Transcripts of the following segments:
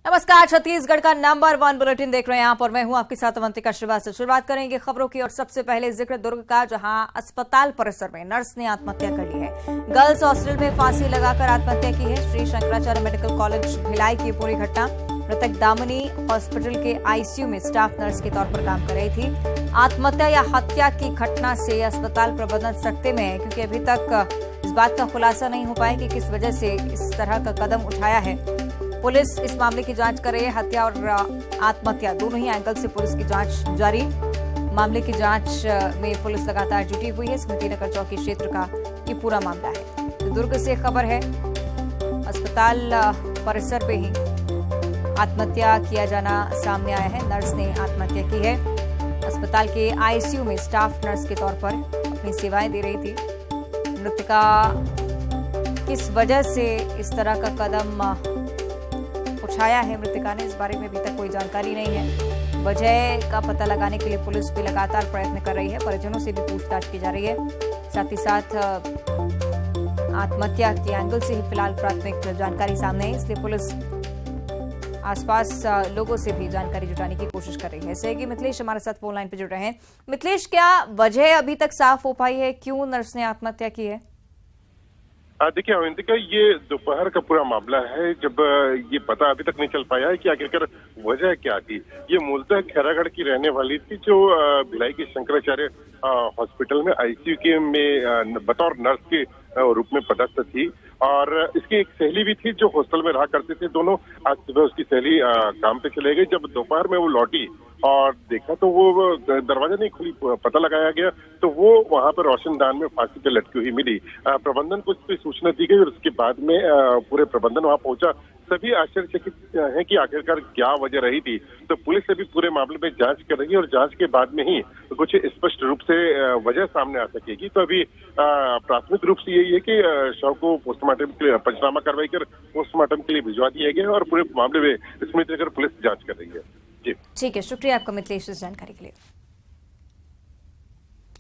नमस्कार, छत्तीसगढ़ का number 1 bulletin देख रहे हैं आप और मैं हूं आपके साथ अवंतिका श्रीवास्तव। शुरुआत करेंगे खबरों की और सबसे पहले जिक्र दुर्ग का, जहां अस्पताल परिसर में नर्स ने आत्महत्या कर ली है। गर्ल्स हॉस्टल में फांसी लगाकर आत्महत्या की है। श्री शंकराचार्य मेडिकल कॉलेज भिलाई की पूरी घटना। मृतक दामिनी हॉस्पिटल के आईसीयू में स्टाफ नर्स के तौर पर काम कर रही थी। आत्महत्या या हत्या की घटना से अस्पताल प्रबंधन सकते में है, क्योंकि अभी तक इस बात का खुलासा नहीं हो पाया कि किस वजह से इस तरह का कदम उठाया है। पुलिस इस मामले की जांच कर रही है। हत्या और आत्महत्या दोनों ही एंगल से पुलिस की जांच जारी। मामले की जांच में पुलिस लगातार जुटी हुई है। स्मृति नगर चौकी क्षेत्र का ये पूरा मामला है। तो दुर्ग से खबर है, अस्पताल परिसर में ही आत्महत्या किया जाना सामने आया है। नर्स ने आत्महत्या की है। अस्पताल के आईसीयू में स्टाफ नर्स के तौर पर अपनी सेवाएं दे रही थी। मृतका किस वजह से इस तरह का कदम उठाया है मृतका ने, इस बारे में अभी तक कोई जानकारी नहीं है। वजह का पता लगाने के लिए पुलिस भी लगातार प्रयत्न कर रही है। परिजनों से भी पूछताछ की जा रही है। साथ ही साथ आत्महत्या के एंगल से ही फिलहाल प्राथमिक जानकारी सामने है, इसलिए पुलिस आसपास लोगों से भी जानकारी जुटाने की कोशिश कर रही है। सहयोगी मिथिलेश हमारे साथ फोन लाइन पर जुड़ रहे हैं। मिथिलेश, क्या वजह अभी तक साफ हो पाई है, क्यों नर्स ने आत्महत्या की है? देखिए अवंतिका, ये दोपहर का पूरा मामला है, जब ये पता अभी तक नहीं चल पाया है कि आखिरकार वजह क्या थी। ये मूलतः खैरागढ़ की रहने वाली थी, जो भिलाई के शंकराचार्य हॉस्पिटल में आईसीयू के में बतौर नर्स के रूप में पदस्थ थी। और इसकी एक सहेली भी थी जो हॉस्टल में रहा करते थे। दोनों आज सुबह उसकी सहेली काम पे चले गई। जब दोपहर में वो लौटी और देखा तो वो दरवाजा नहीं खुली, पता लगाया गया तो वो वहां पर रोशनदान में फांसी पे लटकी हुई मिली। प्रबंधन को इस पर सूचना दी गई और उसके बाद में पूरे प्रबंधन वहां पहुंचा। सभी आश्चर्यचकित हैं कि आखिरकार क्या वजह रही थी। तो पुलिस अभी पूरे मामले में जांच कर रही है और जांच के बाद में ही कुछ स्पष्ट रूप से वजह सामने आ सकेगी। तो अभी प्राथमिक रूप से यही है कि शव को पोस्टमार्टम के लिए पंचनामा करवाई कर पोस्टमार्टम के लिए भिजवा दिया गया और पूरे मामले में स्मृति नगर पुलिस जांच कर रही है। जी ठीक है, शुक्रिया आपका मिथिलेश इस जानकारी के लिए।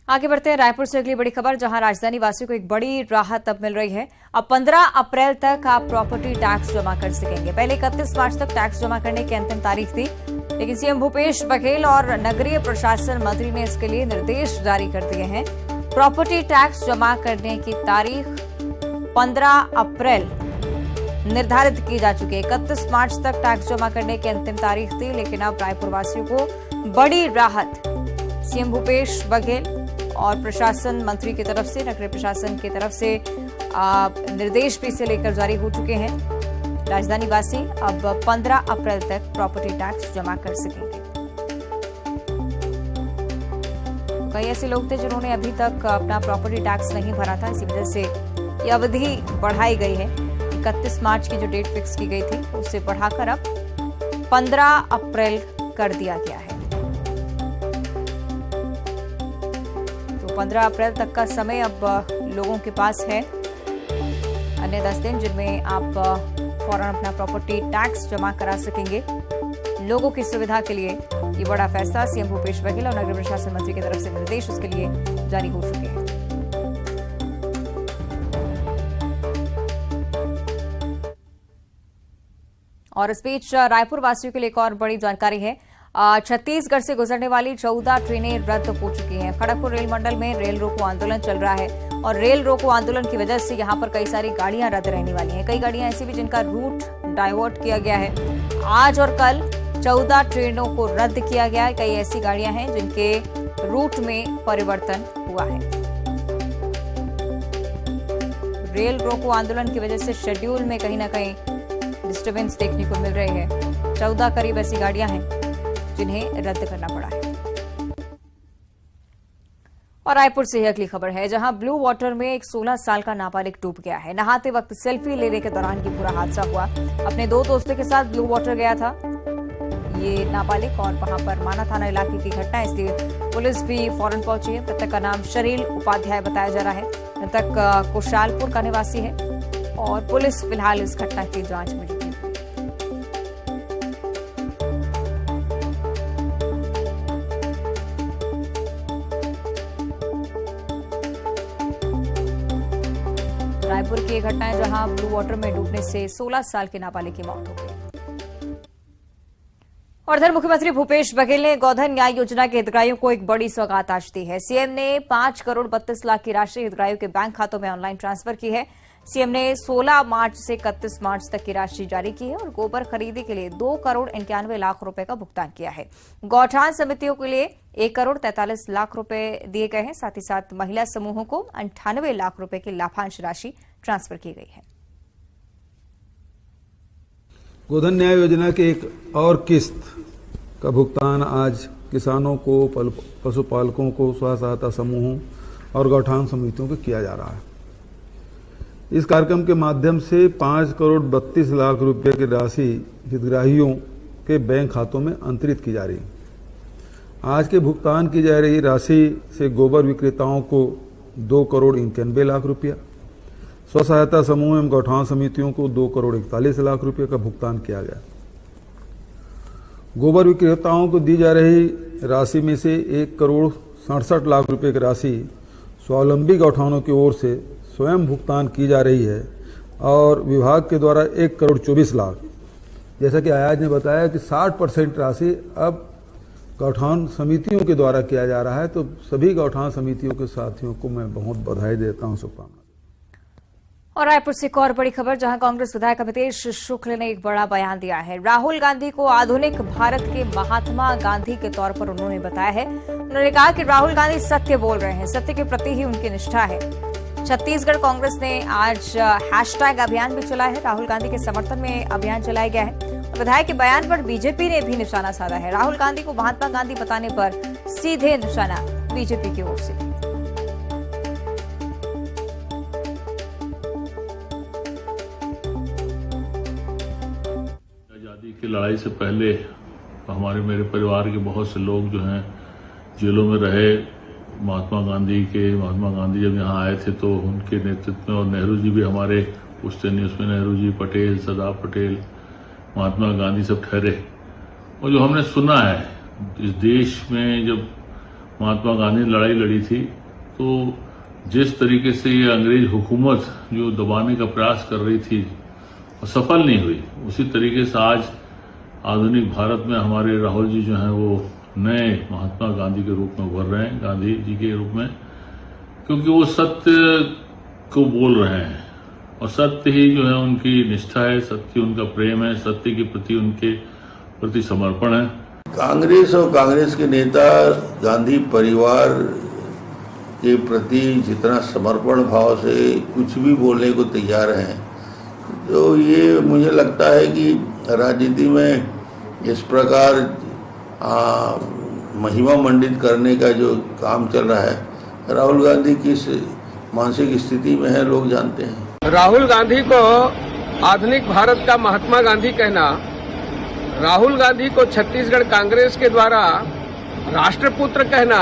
आगे बढ़ते हैं रायपुर से अगली बड़ी खबर, जहां राजधानी वासियों को एक बड़ी राहत अब मिल रही है। अब 15 अप्रैल तक आप प्रॉपर्टी टैक्स जमा कर सकेंगे। पहले 31 मार्च तक टैक्स जमा करने की अंतिम तारीख थी, लेकिन सीएम भूपेश बघेल और नगरीय प्रशासन मंत्री ने इसके लिए निर्देश जारी कर दिए हैं। प्रॉपर्टी टैक्स जमा करने की तारीख 15 अप्रैल निर्धारित की जा चुकी है। 31 मार्च तक टैक्स जमा करने की अंतिम तारीख थी, लेकिन अब रायपुर वासियों को बड़ी राहत सीएम भूपेश बघेल और प्रशासन मंत्री की तरफ से, नगरीय प्रशासन की तरफ से निर्देश भी से लेकर जारी हो चुके हैं। राजधानी वासी अब 15 अप्रैल तक प्रॉपर्टी टैक्स जमा कर सकेंगे। कई ऐसे लोग थे जिन्होंने अभी तक अपना प्रॉपर्टी टैक्स नहीं भरा था, इसी वजह से ये अवधि बढ़ाई गई है। 31 मार्च की जो डेट फिक्स की गई थी उससे बढ़ाकर अब 15 अप्रैल कर दिया गया है। तो 15 अप्रैल तक का समय अब लोगों के पास है, अन्य 10 दिन जिनमें आप फौरन अपना प्रॉपर्टी टैक्स जमा करा सकेंगे। लोगों की सुविधा के लिए ये बड़ा फैसला सीएम भूपेश बघेल और नगरीय प्रशासन मंत्री की तरफ से निर्देश उसके लिए जारी हो चुके हैं। और इस बीच रायपुर वासियों के लिए एक और बड़ी जानकारी है। छत्तीसगढ़ से गुजरने वाली 14 ट्रेनें रद्द हो चुकी हैं। खड़गपुर रेल मंडल में रेल रोको आंदोलन चल रहा है और रेल रोको आंदोलन की वजह से यहां पर कई सारी गाड़ियां रद्द रहने वाली हैं। कई गाड़ियां ऐसी भी जिनका रूट डाइवर्ट किया गया है। आज और कल 14 ट्रेनों को रद्द किया गया है। कई ऐसी गाड़ियां हैं जिनके रूट में परिवर्तन हुआ है। रेल रोको आंदोलन की वजह से शेड्यूल में कहीं ना कहीं डिस्टर्बेंस देखने को मिल रही है। 14 करीब ऐसी गाड़ियां हैं जिन्हें रद्द करना पड़ा है। और रायपुर से ही अगली खबर है, जहां ब्लू वाटर में एक 16 साल का नाबालिग डूब गया है। नहाते वक्त सेल्फी लेने के दौरान ये पूरा हादसा हुआ। अपने 2 दोस्तों के साथ ब्लू वाटर गया था ये नाबालिग और वहां पर माना थाना इलाके की घटना है, इसलिए पुलिस भी फौरन पहुंची है। मृतक का नाम शरील उपाध्याय बताया जा रहा है। मृतक कुशालपुर का निवासी है और पुलिस फिलहाल इस घटना की जांच में जुटी है। रायपुर की घटना है जहां ब्लू वाटर में डूबने से 16 साल के नाबालिग की मौत हो गई। और इधर मुख्यमंत्री भूपेश बघेल ने गोधन न्याय योजना के हितग्राहियों को एक बड़ी सौगात आज दी है। सीएम ने 5 करोड़ 32 लाख की राशि हितग्राहियों के बैंक खातों में ऑनलाइन ट्रांसफर की है। सीएम ने 16 मार्च से 31 मार्च तक की राशि जारी की है और गोबर खरीदी के लिए 2 करोड़ 91 लाख रुपए का भुगतान किया है। गौठान समितियों के लिए 1 करोड़ 43 लाख रुपए दिए गए हैं। साथ ही साथ महिला समूहों को 98 लाख रुपए की लाभांश राशि ट्रांसफर की गई है। गोधन न्याय योजना के एक और किस्त का भुगतान आज किसानों को, पशुपालकों को, स्व सहायता समूहों और गौठान समितियों को किया जा रहा है। इस कार्यक्रम के माध्यम से 5 करोड़ 32 लाख रुपए की राशि हितग्राहियों के बैंक खातों में अंतरित की जा रही है। आज के भुगतान की जा रही राशि से गोबर विक्रेताओं को 2 करोड़ 91 लाख रुपया, स्व सहायता समूह एवं गौठान समितियों को 2 करोड़ 41 लाख रुपये का भुगतान किया गया। गोबर विक्रेताओं को दी जा रही राशि में से 1 करोड़ 67 लाख रुपये की राशि स्वावलंबी गौठानों की ओर से स्वयं भुगतान की जा रही है और विभाग के द्वारा 1 करोड़ 24 लाख, जैसा कि आयाज ने बताया कि 60% राशि अब गौठान समितियों के द्वारा किया जा रहा है। तो सभी गौठान समितियों के साथियों को मैं बहुत बधाई देता हूं, शुभकामनाएं। और रायपुर से एक और बड़ी खबर, जहां कांग्रेस विधायक अमितेश शुक्ल ने एक बड़ा बयान दिया है। राहुल गांधी को आधुनिक भारत के महात्मा गांधी के तौर पर उन्होंने बताया है। उन्होंने कहा कि राहुल गांधी सत्य बोल रहे हैं, सत्य के प्रति ही उनकी निष्ठा है। छत्तीसगढ़ कांग्रेस ने आज हैशटैग अभियान भी चलाया है। राहुल गांधी के समर्थन में अभियान चलाया गया है। विधायक के बयान पर बीजेपी ने भी निशाना साधा है। राहुल गांधी को महात्मा गांधी बताने पर सीधे निशाना बीजेपी की ओर से। आज़ादी की लड़ाई से पहले मेरे परिवार के बहुत से लोग जो हैं जेलों में रहे। महात्मा गांधी जब यहाँ आए थे तो उनके नेतृत्व में, और नेहरू जी भी हमारे पूछते नहीं, उसमें नेहरू जी, पटेल, सरदार पटेल, महात्मा गांधी सब ठहरे। और जो हमने सुना है इस देश में, जब महात्मा गांधी ने लड़ाई लड़ी थी तो जिस तरीके से ये अंग्रेज हुकूमत जो दबाने का प्रयास कर रही थी और सफल नहीं हुई, उसी तरीके से आज आधुनिक भारत में हमारे राहुल जी जो हैं वो नए महात्मा गांधी के रूप में उभर रहे हैं, गांधी जी के रूप में, क्योंकि वो सत्य को बोल रहे हैं और सत्य ही जो है उनकी निष्ठा है, सत्य उनका प्रेम है, सत्य के प्रति उनके प्रति समर्पण है। कांग्रेस और कांग्रेस के नेता गांधी परिवार के प्रति जितना समर्पण भाव से कुछ भी बोलने को तैयार हैं, तो ये मुझे लगता है कि राजनीति में इस प्रकार महिमा मंडित करने का जो काम चल रहा है, राहुल गांधी किस मानसिक स्थिति में है लोग जानते हैं। राहुल गांधी को आधुनिक भारत का महात्मा गांधी कहना, राहुल गांधी को छत्तीसगढ़ कांग्रेस के द्वारा राष्ट्रपुत्र कहना,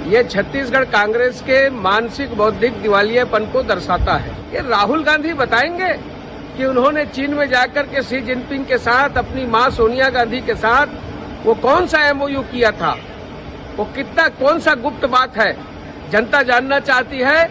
ये छत्तीसगढ़ कांग्रेस के मानसिक बौद्धिक दिवालियापन को दर्शाता है। ये राहुल गांधी बताएंगे कि उन्होंने चीन में जाकर के शी जिनपिंग के साथ, अपनी मां सोनिया गांधी के साथ वो कौन सा एमओयू किया था, वो कितना, कौन सा गुप्त बात है, जनता जानना चाहती है।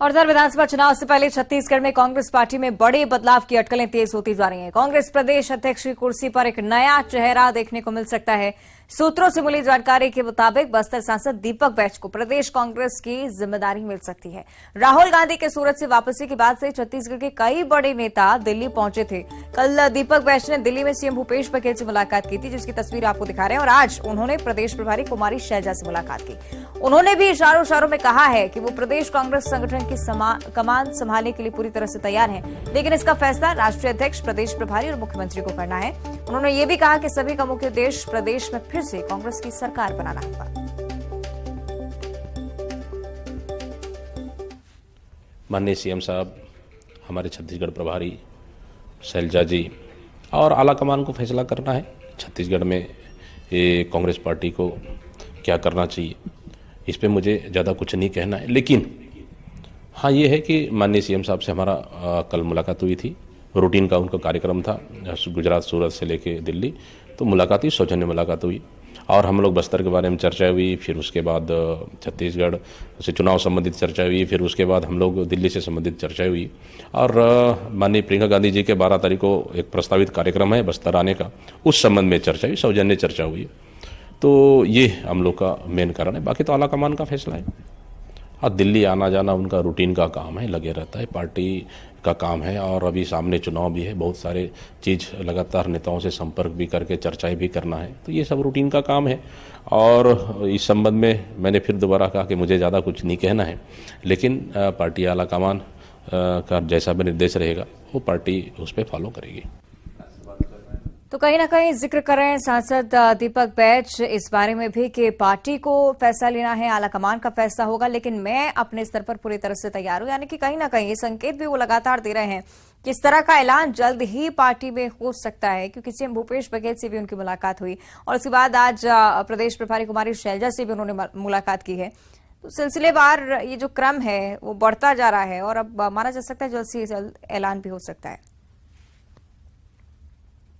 और इधर विधानसभा चुनाव से पहले छत्तीसगढ़ में कांग्रेस पार्टी में बड़े बदलाव की अटकलें तेज होती जा रही हैं। कांग्रेस प्रदेश अध्यक्ष की कुर्सी पर एक नया चेहरा देखने को मिल सकता है। सूत्रों से मिली जानकारी के मुताबिक बस्तर सांसद दीपक बैच को प्रदेश कांग्रेस की जिम्मेदारी मिल सकती है। राहुल गांधी के सूरत से वापसी के बाद से छत्तीसगढ़ के कई बड़े नेता दिल्ली पहुंचे थे। कल दीपक बैच ने दिल्ली में सीएम भूपेश बघेल से मुलाकात की थी, जिसकी तस्वीर आपको दिखा रहे हैं। और आज उन्होंने प्रदेश प्रभारी कुमारी शैलजा से मुलाकात की। उन्होंने भी इशारों में कहा है कि वो प्रदेश कांग्रेस संगठन की कमान संभालने के लिए पूरी तरह से तैयार हैं, लेकिन इसका फैसला राष्ट्रीय अध्यक्ष, प्रदेश प्रभारी और मुख्यमंत्री को करना है। उन्होंने ये भी कहा कि सभी का मुख्य उद्देश्य प्रदेश में फिर से कांग्रेस की सरकार बनाना होगा। माननीय सीएम साहब, हमारे छत्तीसगढ़ प्रभारी शैलजा जी और आला कमान को फैसला करना है छत्तीसगढ़ में ये कांग्रेस पार्टी को क्या करना चाहिए। इस पे मुझे ज़्यादा कुछ नहीं कहना है, लेकिन हाँ ये है कि माननीय सीएम साहब से हमारा कल मुलाकात हुई थी। रूटीन का उनका कार्यक्रम था, गुजरात, सूरत से लेके दिल्ली, तो मुलाकात हुई, सौजन्य मुलाकात हुई। और हम लोग बस्तर के बारे में चर्चा हुई, फिर उसके बाद छत्तीसगढ़ से चुनाव संबंधित चर्चा हुई, फिर उसके बाद हम लोग दिल्ली से संबंधित चर्चा हुई। और माननीय प्रियंका गांधी जी के 12 तारीख को एक प्रस्तावित कार्यक्रम है बस्तर आने का, उस संबंध में चर्चा हुई, सौजन्य चर्चा हुई। तो ये हम लोग का मेन कारण है। बाकी तो आलाकमान का फैसला है। और दिल्ली आना जाना उनका रूटीन का काम है, लगे रहता है, पार्टी का काम है। और अभी सामने चुनाव भी है, बहुत सारे चीज़ लगातार नेताओं से संपर्क भी करके चर्चाएं भी करना है, तो ये सब रूटीन का काम है। और इस संबंध में मैंने फिर दोबारा कहा कि मुझे ज़्यादा कुछ नहीं कहना है, लेकिन पार्टी आलाकमान का जैसा भी निर्देश रहेगा वो पार्टी उस पर फॉलो करेगी। तो कहीं ना कहीं जिक्र करें सांसद दीपक बैज इस बारे में भी कि पार्टी को फैसला लेना है, आलाकमान का फैसला होगा, लेकिन मैं अपने स्तर पर पूरी तरह से तैयार हूं। यानी कि कहीं ना कहीं ये संकेत भी वो लगातार दे रहे हैं कि इस तरह का ऐलान जल्द ही पार्टी में हो सकता है, क्योंकि सीएम भूपेश बघेल से भी उनकी मुलाकात हुई और उसके बाद आज प्रदेश प्रभारी कुमारी शैलजा से भी उन्होंने मुलाकात की है। तो सिलसिलेवार ये जो क्रम है वो बढ़ता जा रहा है और अब माना जा सकता है जल्द से जल्द ऐलान भी हो सकता है।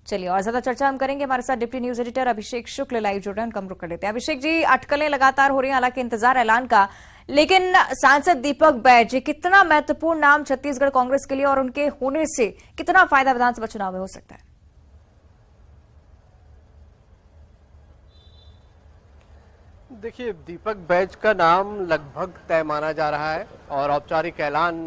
चलिए और ज्यादा चर्चा हम करेंगे, हमारे साथ डिप्टी न्यूज एडिटर अभिषेक शुक्ल लाइव जुड़ रहे हैं, उनका हम रुख कर लेते हैं। अभिषेक जी, अटकलें लगातार हो रही हैं, हालांकि इंतजार ऐलान का, लेकिन सांसद दीपक बैज कितना महत्वपूर्ण नाम छत्तीसगढ़ कांग्रेस के लिए और उनके होने से कितना फायदा विधानसभा चुनाव में हो सकता है? देखिए, दीपक बैज का नाम लगभग तय माना जा रहा है और औपचारिक ऐलान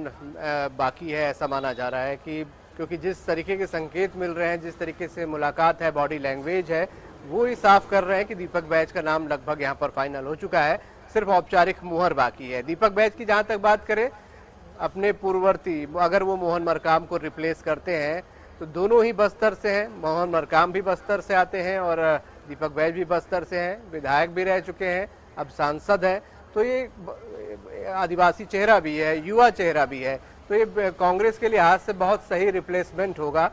बाकी है, ऐसा माना जा रहा है कि क्योंकि जिस तरीके के संकेत मिल रहे हैं, जिस तरीके से मुलाकात है, बॉडी लैंग्वेज है, वो ही साफ कर रहे हैं कि दीपक बैज का नाम लगभग यहाँ पर फाइनल हो चुका है, सिर्फ औपचारिक मुहर बाकी है। दीपक बैज की जहाँ तक बात करें, अपने पूर्ववर्ती अगर वो मोहन मरकाम को रिप्लेस करते हैं तो दोनों ही बस्तर से हैं। मोहन मरकाम भी बस्तर से आते हैं और दीपक बैज भी बस्तर से हैं, विधायक भी रह चुके हैं, अब सांसद हैं, तो ये आदिवासी चेहरा भी है, युवा चेहरा भी है, तो ये कांग्रेस के लिहाज से बहुत सही रिप्लेसमेंट होगा।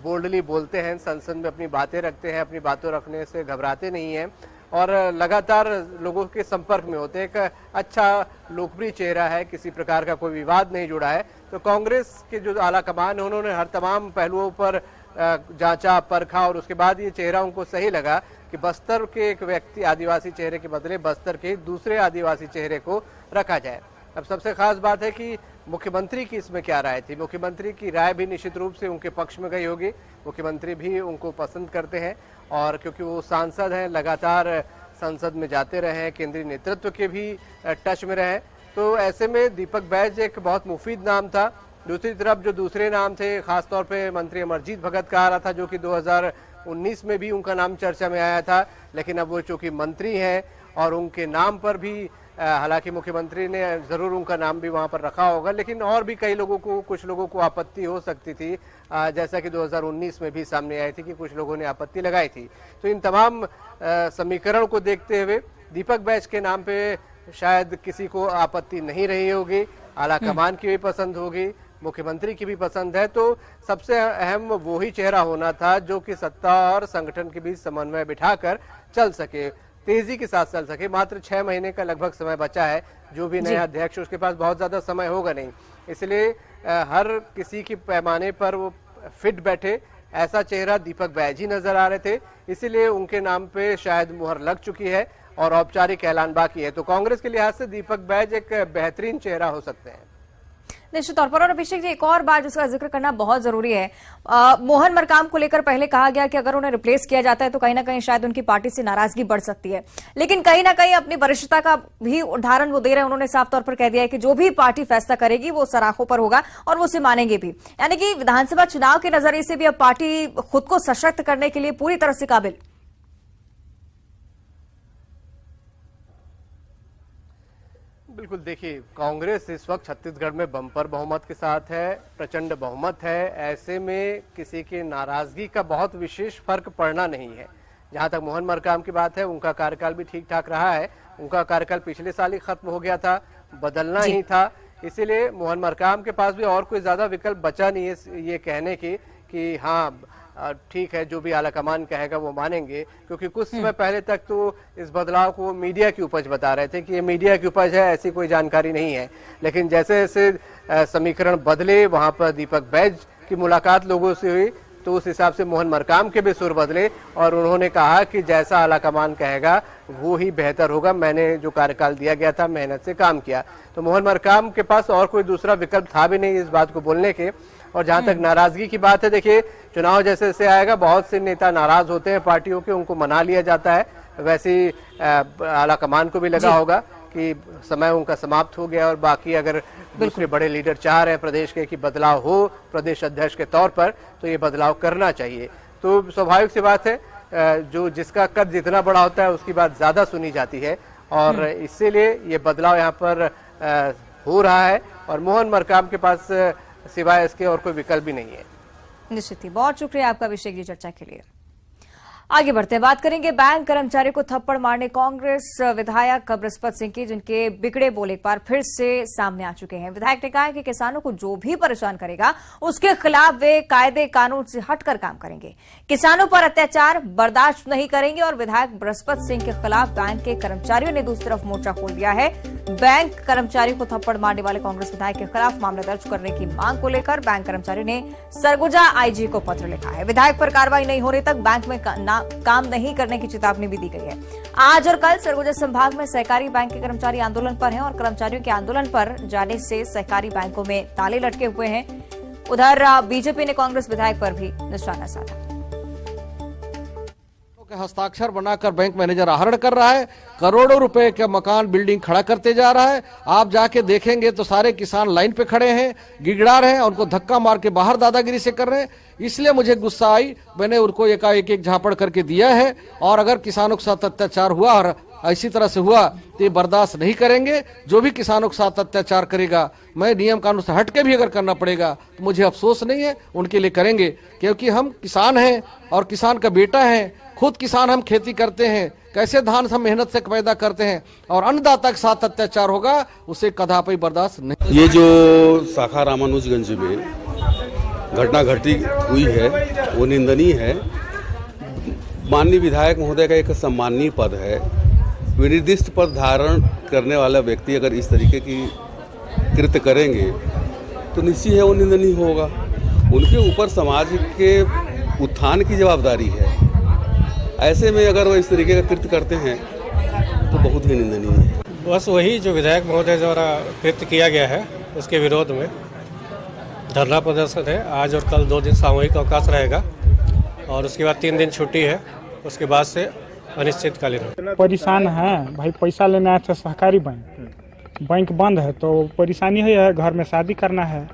बोल्डली बोलते हैं, संसद में अपनी बातें रखते हैं, अपनी बातों रखने से घबराते नहीं हैं और लगातार लोगों के संपर्क में होते हैं। एक अच्छा लोकप्रिय चेहरा है, किसी प्रकार का कोई विवाद नहीं जुड़ा है। तो कांग्रेस के जो आला कमान है उन्होंने हर तमाम पहलुओं पर जांचा परखा और उसके बाद ये चेहरा उनको सही लगा कि बस्तर के एक व्यक्ति आदिवासी चेहरे के बदले बस्तर के दूसरे आदिवासी चेहरे को रखा जाए। अब सबसे खास बात है कि मुख्यमंत्री की इसमें क्या राय थी। मुख्यमंत्री की राय भी निश्चित रूप से उनके पक्ष में गई होगी। मुख्यमंत्री भी उनको पसंद करते हैं और क्योंकि वो सांसद हैं, लगातार संसद में जाते रहे, केंद्रीय नेतृत्व के भी टच में रहे, तो ऐसे में दीपक बैज एक बहुत मुफीद नाम था। दूसरी तरफ जो दूसरे नाम थे, खासतौर पे मंत्री अमरजीत भगत का आ रहा था, जो कि 2019 में भी उनका नाम चर्चा में आया था, लेकिन अब वो चूंकि मंत्री हैं और उनके नाम पर भी हालांकि मुख्यमंत्री ने जरूर उनका नाम भी वहां पर रखा होगा, लेकिन और भी कई लोगों को, कुछ लोगों को आपत्ति हो सकती थी, जैसा कि 2019 में भी सामने आई थी कि कुछ लोगों ने आपत्ति लगाई थी। तो इन तमाम समीकरण को देखते हुए दीपक बैज के नाम पे शायद किसी को आपत्ति नहीं रही होगी, आला कमान की भी पसंद होगी, मुख्यमंत्री की भी पसंद है। तो सबसे अहम वो ही चेहरा होना था जो कि सत्ता और संगठन के बीच समन्वय बिठाकर चल सके, तेजी के साथ चल सके। मात्र 6 महीने का लगभग समय बचा है, जो भी नया अध्यक्ष उसके पास बहुत ज्यादा समय होगा नहीं, इसलिए हर किसी की पैमाने पर वो फिट बैठे ऐसा चेहरा दीपक बैज ही नजर आ रहे थे, इसीलिए उनके नाम पे शायद मुहर लग चुकी है और औपचारिक ऐलान बाकी है। तो कांग्रेस के लिहाज से दीपक बैज एक बेहतरीन चेहरा हो सकते हैं निश्चित तौर पर। और अभिषेक जी, एक और बात जिसका जिक्र करना बहुत जरूरी है, मोहन मरकाम को लेकर पहले कहा गया कि अगर उन्हें रिप्लेस किया जाता है तो कहीं ना कहीं शायद उनकी पार्टी से नाराजगी बढ़ सकती है, लेकिन कहीं ना कहीं अपनी वरिष्ठता का भी उदाहरण वो दे रहे हैं। उन्होंने साफ तौर पर कह दिया है कि जो भी पार्टी फैसला करेगी वो सराखों पर होगा और वो उसे मानेंगे भी। यानी कि विधानसभा चुनाव के नजरिए से भी अब पार्टी खुद को सशक्त करने के लिए पूरी तरह से काबिल। बिल्कुल, देखिए कांग्रेस इस वक्त छत्तीसगढ़ में बम्पर बहुमत के साथ है, प्रचंड बहुमत है, ऐसे में किसी की नाराजगी का बहुत विशेष फर्क पड़ना नहीं है। जहां तक मोहन मरकाम की बात है, उनका कार्यकाल भी ठीक ठाक रहा है, उनका कार्यकाल पिछले साल ही खत्म हो गया था, बदलना ही था, इसीलिए मोहन मरकाम के पास भी और कोई ज्यादा विकल्प बचा नहीं है ये कहने की कि हाँ ठीक है जो भी आला कमान कहेगा वो मानेंगे, क्योंकि कुछ समय पहले तक तो इस बदलाव को मीडिया की उपज बता रहे थे कि ये मीडिया की उपज है, ऐसी कोई जानकारी नहीं है। लेकिन जैसे जैसे समीकरण बदले, वहां पर दीपक बैज की मुलाकात लोगों से हुई, तो उस हिसाब से मोहन मरकाम के भी सुर बदले और उन्होंने कहा कि जैसा आलाकमान कहेगा वो ही बेहतर होगा। मैंने जो कार्यकाल दिया गया था मेहनत से काम किया। तो मोहन मरकाम के पास और कोई दूसरा विकल्प था भी नहीं इस बात को बोलने के। और जहां तक नाराजगी की बात है, देखिए चुनाव जैसे जैसे आएगा बहुत से नेता नाराज होते हैं पार्टियों के, उनको मना लिया जाता है। वैसे ही आलाकमान को भी लगा होगा कि समय उनका समाप्त हो गया और बाकी अगर दूसरे बड़े लीडर चाह रहे हैं प्रदेश के कि बदलाव हो प्रदेश अध्यक्ष के तौर पर, तो ये बदलाव करना चाहिए। तो स्वाभाविक सी बात है, जो जिसका कद जितना बड़ा होता है उसकी बात ज्यादा सुनी जाती है और इसीलिए ये बदलाव यहाँ पर हो रहा है और मोहन मरकाम के पास सिवाय इसके और कोई विकल्प भी नहीं है। निश्चित ही, बहुत शुक्रिया आपका अभिषेक जी चर्चा के लिए। आगे बढ़ते हैं, बात करेंगे बैंक कर्मचारी को थप्पड़ मारने कांग्रेस विधायक बृहस्पति सिंह की, जिनके बिगड़े बोल एक बार फिर से सामने आ चुके हैं। विधायक ने कहा है कि किसानों को जो भी परेशान करेगा उसके खिलाफ वे कायदे कानून से हटकर काम करेंगे, किसानों पर अत्याचार बर्दाश्त नहीं करेंगे। और विधायक बृहस्पति सिंह के खिलाफ बैंक के कर्मचारियों ने दूसरी तरफ मोर्चा खोल दिया है। बैंक कर्मचारी को थप्पड़ मारने वाले कांग्रेस विधायक के खिलाफ मामला दर्ज करने की मांग को लेकर बैंक कर्मचारियों ने सरगुजा आईजी को पत्र लिखा है। विधायक पर कार्रवाई नहीं होने तक बैंक में काम नहीं करने की चेतावनी भी दी गई है। आज और कल सरगुजा संभाग में सहकारी बैंक के कर्मचारी आंदोलन पर हैं और कर्मचारियों के आंदोलन पर जाने से सहकारी बैंकों में ताले लटके हुए हैं। उधर बीजेपी ने कांग्रेस विधायक पर भी निशाना साधा। हस्ताक्षर बनाकर बैंक मैनेजर आहरण कर रहा है, करोड़ों रुपए का मकान बिल्डिंग खड़ा करते जा रहा है। आप जाके देखेंगे तो सारे किसान लाइन पे खड़े हैं, गिड़गिड़ा रहे हैं, उनको धक्का मार के बाहर दादागिरी से कर रहे हैं। इसलिए मुझे गुस्सा आई, मैंने उनको एकाएक एक झापड़ करके दिया है। और अगर किसानों के साथ अत्याचार हुआ और इसी तरह से हुआ तो ये बर्दाश्त नहीं करेंगे। जो भी किसानों के साथ अत्याचार करेगा, मैं नियम कानून से हटके भी अगर करना पड़ेगा तो मुझे अफसोस नहीं है, उनके लिए करेंगे। क्योंकि हम किसान हैं और किसान का बेटा है, खुद किसान, हम खेती करते हैं, कैसे धान हम मेहनत से पैदा करते हैं और अन्नदाता के साथ अत्याचार होगा उसे कदापि बर्दाश्त नहीं। ये जो शाखा रामानुजगंज में घटना घटी हुई है वो निंदनीय है। माननीय विधायक महोदय का एक सम्माननीय पद है। विनिर्दिष्ट पद धारण करने वाला व्यक्ति अगर इस तरीके की कृत्य करेंगे तो निश्चित है वो निंदनीय होगा। उनके ऊपर समाज के उत्थान की जवाबदारी है। ऐसे में अगर वो इस तरीके का कृत्य करते हैं तो बहुत ही निंदनीय है। बस वही जो विधायक महोदय द्वारा कृत्य किया गया है उसके विरोध में धरना प्रदर्शन है। आज और कल 2 दिन सामूहिक अवकाश रहेगा और उसके बाद 3 दिन छुट्टी है। उसके बाद से अनिश्चितकालीन। परेशान है भाई, पैसा लेने आए थे सहकारी बैंक बंद है तो परेशानी है। घर में शादी करना है,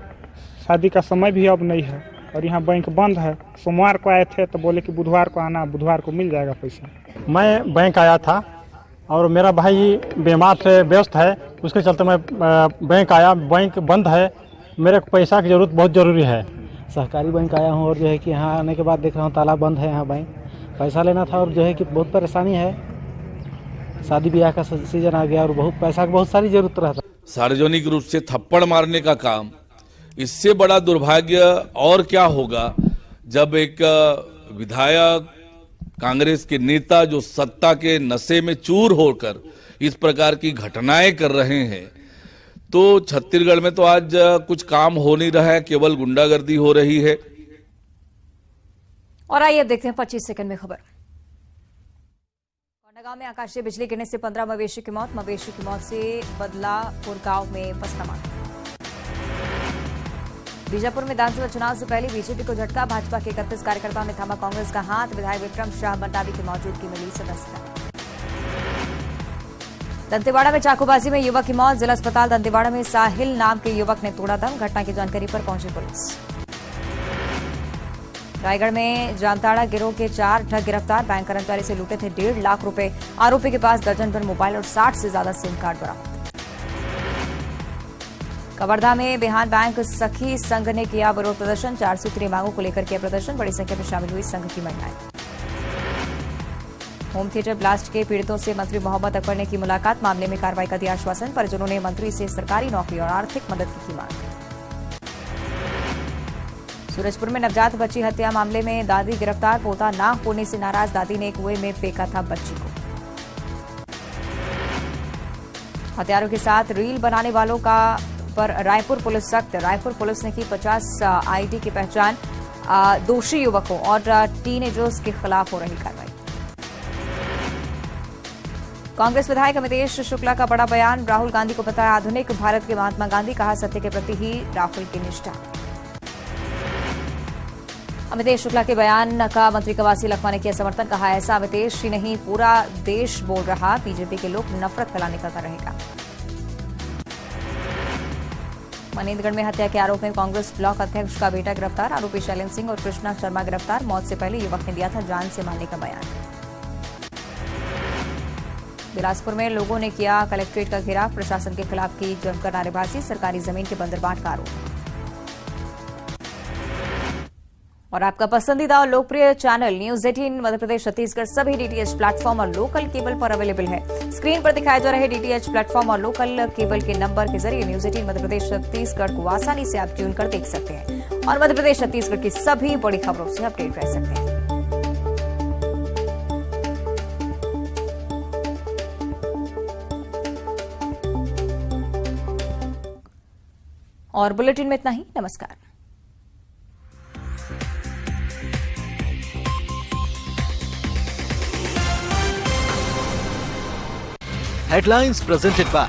शादी का समय भी अब नहीं है और यहाँ बैंक बंद है। सोमवार को आए थे तो बोले कि बुधवार को आना, बुधवार को मिल जाएगा पैसा। मैं बैंक आया था और मेरा भाई बीमार से व्यस्त है, उसके चलते मैं बैंक आया। बैंक बंद है, मेरे को पैसा की जरूरत बहुत ज़रूरी है। सहकारी बैंक आया हूँ और जो है कि यहाँ आने के बाद देख रहा हूँ ताला बंद है। यहाँ बैंक पैसा लेना था और जो है कि बहुत परेशानी है। शादी ब्याह का सीजन आ गया और बहुत पैसा की बहुत सारी जरूरत रहता। सार्वजनिक रूप से थप्पड़ मारने का काम, इससे बड़ा दुर्भाग्य और क्या होगा जब एक विधायक, कांग्रेस के नेता जो सत्ता के नशे में चूर होकर इस प्रकार की घटनाएं कर रहे हैं। तो छत्तीसगढ़ में तो आज कुछ काम हो नहीं रहा है, केवल गुंडागर्दी हो रही है। और आइए देखते हैं 25 सेकंड में खबर। कोंडागांव में आकाशीय बिजली गिरने से 15 मवेशी की मौत। मवेशी की मौत से बदलापुर गांव में बसना मारा। बीजापुर में विधानसभा चुनाव से पहले बीजेपी को झटका। भाजपा के 31 कार्यकर्ताओं ने थामा कांग्रेस का हाथ। विधायक विक्रम शाह मंडावी की मौजूदगी मिली सदस्यता। दंतेवाड़ा में चाकूबाजी में युवक की मौत। जिला अस्पताल दंतेवाड़ा में साहिल नाम के युवक ने तोड़ा दम। घटना की जानकारी पर पहुंची पुलिस। रायगढ़ में जामताड़ा गिरोह के 4 ठग गिरफ्तार। बैंक कर्मचारी से लूटे थे 1.5 लाख रुपए। आरोपी के पास दर्जन भर मोबाइल और 60 से ज्यादा सिम कार्ड बरामद। कवर्धा में बिहान बैंक सखी संघ ने किया विरोध प्रदर्शन। 4 सूत्रीय मांगों को लेकर किया प्रदर्शन। बड़ी संख्या में शामिल हुई संघ की महिलाएं। होम थिएटर ब्लास्ट के पीड़ितों से मंत्री मोहम्मद अकबर ने की मुलाकात। मामले में कार्रवाई का दिया आश्वासन। परिजनों ने मंत्री से सरकारी नौकरी और आर्थिक मदद की मांग। सूरजपुर में नवजात बच्ची हत्या मामले में दादी गिरफ्तार। पोता ना होने से नाराज दादी ने कुएं में फेंका था बच्ची को। हथियारों के साथ रील बनाने वालों का पर रायपुर पुलिस सख्त। रायपुर पुलिस ने की 50 आईडी की पहचान। दोषी युवकों और टीनेजर्स के खिलाफ हो रही कार्रवाई। कांग्रेस विधायक अमितेश शुक्ला का बड़ा बयान, राहुल गांधी को बताया आधुनिक भारत के महात्मा गांधी, कहा सत्य के प्रति ही राहुल की निष्ठा। अमितेश शुक्ला के बयान का मंत्री कवासी लखमा ने किया समर्थन, कहा ऐसा अमितेश ही नहीं पूरा देश बोल रहा, बीजेपी के लोग नफरत फैलाने का कर रहेगा। मनेंद्रगढ़ में हत्या के आरोप में कांग्रेस ब्लॉक अध्यक्ष का बेटा गिरफ्तार, आरोपी शैलेंद्र सिंह और कृष्णा शर्मा गिरफ्तार, मौत से पहले युवक ने दिया था जान से मारने का बयान। बिलासपुर में लोगों ने किया कलेक्ट्रेट का घेराव, प्रशासन के खिलाफ की जमकर नारेबाजी, सरकारी जमीन के बंदरबाट का आरोप। और आपका पसंदीदा और लोकप्रिय चैनल न्यूज 18 मध्य प्रदेश छत्तीसगढ़ सभी डीटीएच प्लेटफॉर्म और लोकल केबल पर अवेलेबल है। स्क्रीन पर दिखाए जा रहे डीटीएच प्लेटफॉर्म और लोकल केबल के नंबर के जरिए न्यूज 18 मध्य प्रदेश छत्तीसगढ़ को आसानी से आप ट्यून कर देख सकते हैं और मध्य प्रदेश छत्तीसगढ़ की सभी बड़ी खबरों से अपडेट रह सकते हैं। और बुलेटिन में इतना ही। नमस्कार। Headlines presented by